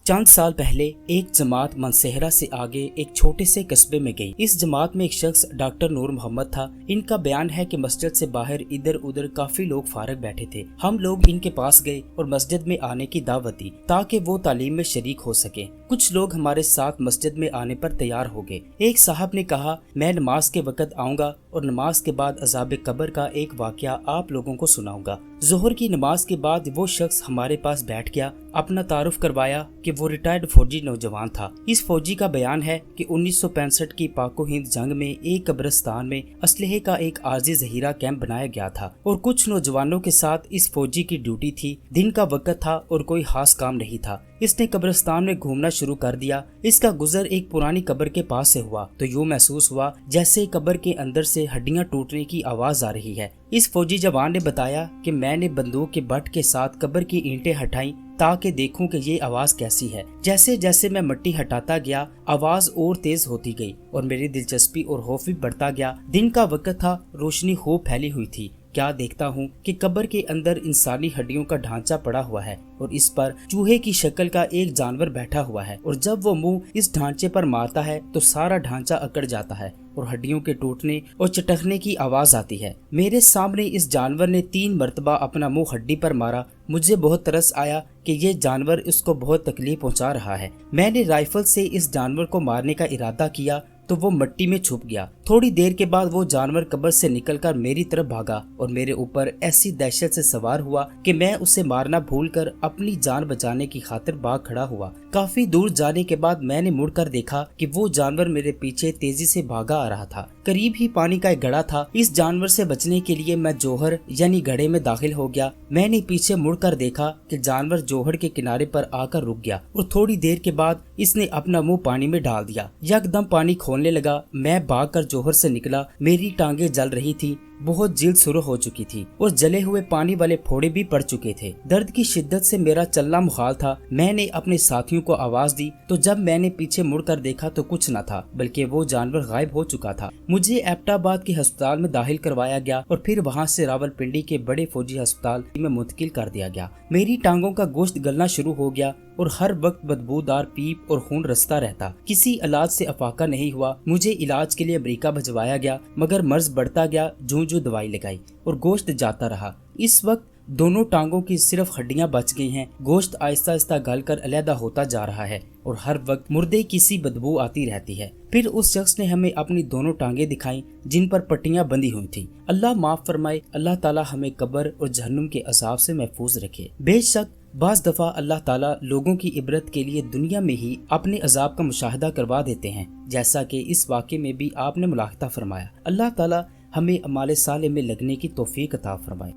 چند سال پہلے ایک جماعت منصہرہ سے آگے ایک چھوٹے سے قصبے میں گئی۔ اس جماعت میں ایک شخص ڈاکٹر نور محمد تھا۔ ان کا بیان ہے کہ مسجد سے باہر ادھر ادھر کافی لوگ فارغ بیٹھے تھے۔ ہم لوگ ان کے پاس گئے اور مسجد میں آنے کی دعوت دی تاکہ وہ تعلیم میں شریک ہو سکے۔ کچھ لوگ ہمارے ساتھ مسجد میں آنے پر تیار ہو گئے۔ ایک صاحب نے کہا، میں نماز کے وقت آؤں گا اور نماز کے بعد عذاب قبر کا ایک واقعہ آپ لوگوں کو سناؤں گا۔ ظہر کی نماز کے بعد وہ شخص ہمارے پاس بیٹھ گیا، اپنا تعارف کروایا کہ وہ ریٹائرڈ فوجی نوجوان تھا۔ اس فوجی کا بیان ہے کہ 1965 کی پاک و ہند جنگ میں ایک قبرستان میں اسلحے کا ایک عارضی ذخیرہ کیمپ بنایا گیا تھا اور کچھ نوجوانوں کے ساتھ اس فوجی کی ڈیوٹی تھی۔ دن کا وقت تھا اور کوئی خاص کام نہیں تھا۔ اس نے قبرستان میں گھومنا شروع کر دیا۔ اس کا گزر ایک پرانی قبر کے پاس سے ہوا تو یوں محسوس ہوا جیسے قبر کے اندر سے ہڈیاں ٹوٹنے کی آواز آ رہی ہے۔ اس فوجی جوان نے بتایا کہ میں نے بندوق کے بٹ کے ساتھ قبر کی اینٹیں ہٹائیں تاکہ دیکھوں کہ یہ آواز کیسی ہے۔ جیسے جیسے میں مٹی ہٹاتا گیا آواز اور تیز ہوتی گئی اور میری دلچسپی اور خوف بھی بڑھتا گیا۔ دن کا وقت تھا، روشنی خوب پھیلی ہوئی تھی۔ کیا دیکھتا ہوں کہ قبر کے اندر انسانی ہڈیوں کا ڈھانچہ پڑا ہوا ہے اور اس پر چوہے کی شکل کا ایک جانور بیٹھا ہوا ہے، اور جب وہ منہ اس ڈھانچے پر مارتا ہے تو سارا ڈھانچہ اکڑ جاتا ہے اور ہڈیوں کے ٹوٹنے اور چٹکنے کی آواز آتی ہے۔ میرے سامنے اس جانور نے 3 مرتبہ اپنا منہ ہڈی پر مارا۔ مجھے بہت ترس آیا کہ یہ جانور اس کو بہت تکلیف پہنچا رہا ہے۔ میں نے رائفل سے اس جانور کو مارنے کا ارادہ کیا تو وہ مٹی میں چھپ گیا۔ تھوڑی دیر کے بعد وہ جانور قبر سے نکل کر میری طرف بھاگا اور میرے اوپر ایسی دہشت سے سوار ہوا کہ میں اسے مارنا بھول کر اپنی جان بچانے کی خاطر بھاگ کھڑا ہوا۔ کافی دور جانے کے بعد میں نے مڑ کر دیکھا کہ وہ جانور میرے پیچھے تیزی سے بھاگا آ رہا تھا۔ قریب ہی پانی کا ایک گڑھا تھا۔ اس جانور سے بچنے کے لیے میں جوہر یعنی گڑھے میں داخل ہو گیا۔ میں نے پیچھے مڑ کر دیکھا کہ جانور جوہر کے کنارے پر آ کر رک گیا اور تھوڑی دیر کے بعد اس نے اپنا منہ پانی میں ڈال دیا۔ یکدم پانی کھولنے لگا۔ میں بھاگ کر جوہر سے نکلا۔ میری ٹانگیں جل رہی تھی، بہت جلد سرخ ہو چکی تھی اور جلے ہوئے پانی والے پھوڑے بھی پڑ چکے تھے۔ درد کی شدت سے میرا چلنا محال تھا۔ میں نے اپنے ساتھیوں کو آواز دی تو جب میں نے پیچھے مڑ کر دیکھا تو کچھ نہ تھا بلکہ وہ جانور غائب ہو چکا تھا۔ مجھے ایبٹ آباد کے ہسپتال میں داخل کروایا گیا اور پھر وہاں سے راولپنڈی کے بڑے فوجی ہسپتال میں منتقل کر دیا گیا۔ میری ٹانگوں کا گوشت گلنا شروع ہو گیا اور ہر وقت بدبودار پیپ اور خون رستا رہتا۔ کسی علاج سے افاقہ نہیں ہوا۔ مجھے علاج کے لیے امریکہ بھجوایا گیا مگر مرض بڑھتا گیا۔ جو دوائی لگائی اور گوشت جاتا رہا۔ اس وقت دونوں ٹانگوں کی صرف ہڈیاں بچ گئی ہیں۔ گوشت آہستہ آہستہ گل کر علیحدہ ہوتا جا رہا ہے اور ہر وقت مردے کی سی بدبو آتی رہتی ہے۔ پھر اس شخص نے ہمیں اپنی دونوں ٹانگیں دکھائیں جن پر پٹیاں بندھی ہوئی تھیں۔ اللہ معاف فرمائے۔ اللہ تعالی ہمیں قبر اور جہنم کے عذاب سے محفوظ رکھے۔ بے شک بعض دفعہ اللہ تعالیٰ لوگوں کی عبرت کے لیے دنیا میں ہی اپنے عذاب کا مشاہدہ کروا دیتے ہیں، جیسا کہ اس واقعے میں بھی آپ نے ملاحظہ فرمایا۔ اللہ تعالیٰ ہمیں اعمال صالح میں لگنے کی توفیق عطا فرمائے۔